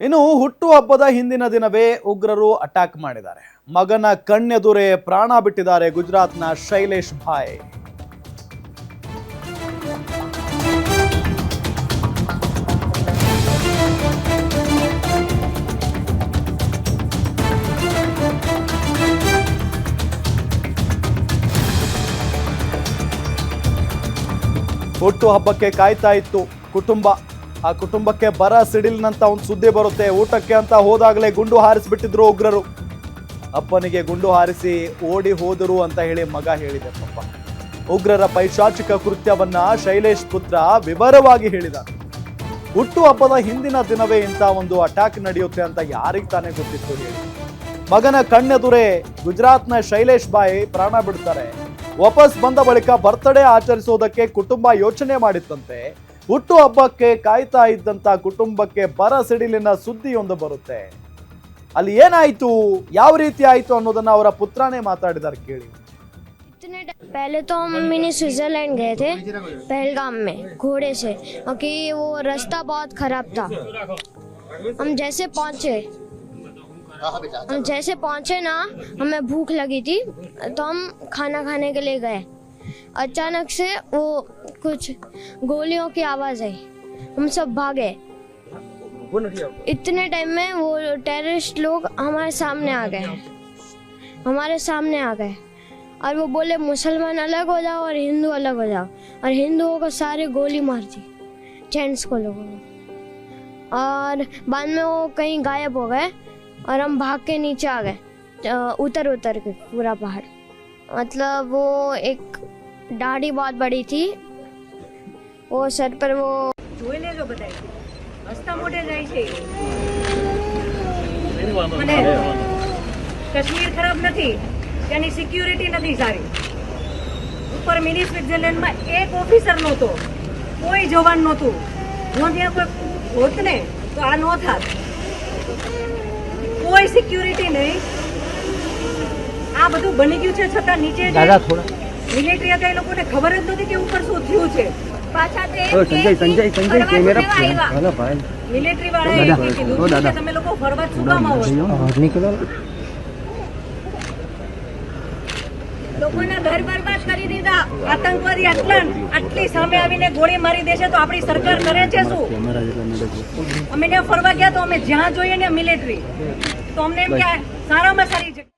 ಇನ್ನು ಹುಟ್ಟುಹಬ್ಬದ ಹಿಂದಿನ ದಿನವೇ ಉಗ್ರರು ಅಟ್ಯಾಕ್ ಮಾಡಿದ್ದಾರೆ. ಮಗನ ಕಣ್ಣೆದುರೇ ಪ್ರಾಣ ಬಿಟ್ಟಿದ್ದಾರೆ ಗುಜರಾತ್ನ ಶೈಲೇಶ್ ಭಾಯ್. ಹುಟ್ಟುಹಬ್ಬಕ್ಕೆ ಕಾಯ್ತಾ ಇತ್ತು ಕುಟುಂಬ. ಆ ಕುಟುಂಬಕ್ಕೆ ಬರ ಸಿಡಿಲಿನಂತ ಒಂದು ಸುದ್ದಿ ಬರುತ್ತೆ. ಊಟಕ್ಕೆ ಅಂತ ಹೋದಾಗಲೇ ಗುಂಡು ಹಾರಿಸಿಬಿಟ್ಟಿದ್ರು ಉಗ್ರರು. ಅಪ್ಪನಿಗೆ ಗುಂಡು ಹಾರಿಸಿ ಓಡಿ ಹೋದರು ಅಂತ ಹೇಳಿ ಮಗ ಹೇಳಿದೆ. ಪಾಪ ಉಗ್ರರ ಪೈಶಾಚಿಕ ಕೃತ್ಯವನ್ನ ಶೈಲೇಶ್ ಪುತ್ರ ವಿವರವಾಗಿ ಹೇಳಿದ. ಹುಟ್ಟುಹಬ್ಬದ ಹಿಂದಿನ ದಿನವೇ ಇಂಥ ಒಂದು ಅಟ್ಯಾಕ್ ನಡೆಯುತ್ತೆ ಅಂತ ಯಾರಿಗೆ ತಾನೇ ಗೊತ್ತಿತ್ತು ಹೇಳಿ. ಮಗನ ಕಣ್ಣೆದುರೇ ಗುಜರಾತ್ನ ಶೈಲೇಶ್ ಭಾಯ್ ಪ್ರಾಣ ಬಿಡ್ತಾರೆ. ವಾಪಸ್ ಬಂದ ಬಳಿಕ ಬರ್ತ್ಡೇ ಆಚರಿಸೋದಕ್ಕೆ ಕುಟುಂಬ ಯೋಚನೆ ಮಾಡಿತ್ತಂತೆ. ಹುಟ್ಟು ಹಬ್ಬಕ್ಕೆ ಕಾಯ್ತಾ ಇದ್ದಂತ ಕುಟುಂಬಕ್ಕೆ ಬರ ಸಿಡಿಲಿನ ಸುದ್ದಿಯೊಂದು ಬರುತ್ತೆ. ಅಲ್ಲಿ ಏನಾಯ್ತು, ಯಾವ ರೀತಿ ಆಯ್ತು ಅನ್ನೋದನ್ನ ಅವರ ಪುತ್ರನೇ ಮಾತಾಡಿದ್ದಾರೆ, ಕೇಳಿ. पहले तो हम मिनी स्विट्जरलैंड गए थे पहलगाम में घोड़े से, क्योंकि वो रास्ता बहुत खराब था. हम जैसे पहुंचे ना, हमें भूख लगी थी तो हम खाना खाने के लिए गए. अचानक से वो कुछ गोलियों की आवाज़ आई. हम सब भागे. इतने टाइम में वो टेररिस्ट लोग हमारे सामने आ गए और वो बोले मुसलमान अलग हो जाओ और हिंदू अलग हो जाओ. और हिंदुओं को सारे गोली मार दी, जेंट्स को लोगों ने. और बाद में वो कहीं गायब हो गए और हम भाग के नीचे आ गए, उतर के पूरा पहाड़. मतलब वो एक दाढ़ी बहुत बड़ी थी, वो सर पर वो જોઈ લેજો બધાય રસ્તા મોટે જાય છે. મને કાશ્મીર ખરાબ નથી, ત્યાંની સિક્યુરિટી નથી સારી. ઉપર મિની સ્વિટ્ઝરલેન્ડમાં એક ઓફિસર નહોતો, કોઈ જવાન નહોતું. જો ત્યાં કોઈ હોત ને તો આ ન થાત. કોઈ સિક્યુરિટી નહીં. આ બધું બની ગયું છે છતાં નીચે મિલિટરી હતા, એ લોકોને ખબર જ નહોતી કે ઉપર શું થયું છે. પાછા મિલિટરી વાળા તમે લોકો ફરવા શું કામ આવો? લોકોના ઘર બરબાદ કરી દીધા. આતંકવાદી આટલી સામે આવીને ગોળી મારી દેશે તો આપણી સરકાર કરે છે શું? અમે ત્યાં ફરવા ગયા તો અમે જ્યાં જોઈએ ને મિલિટરી, તો અમને એમ કે સારામાં સારી જગ્યા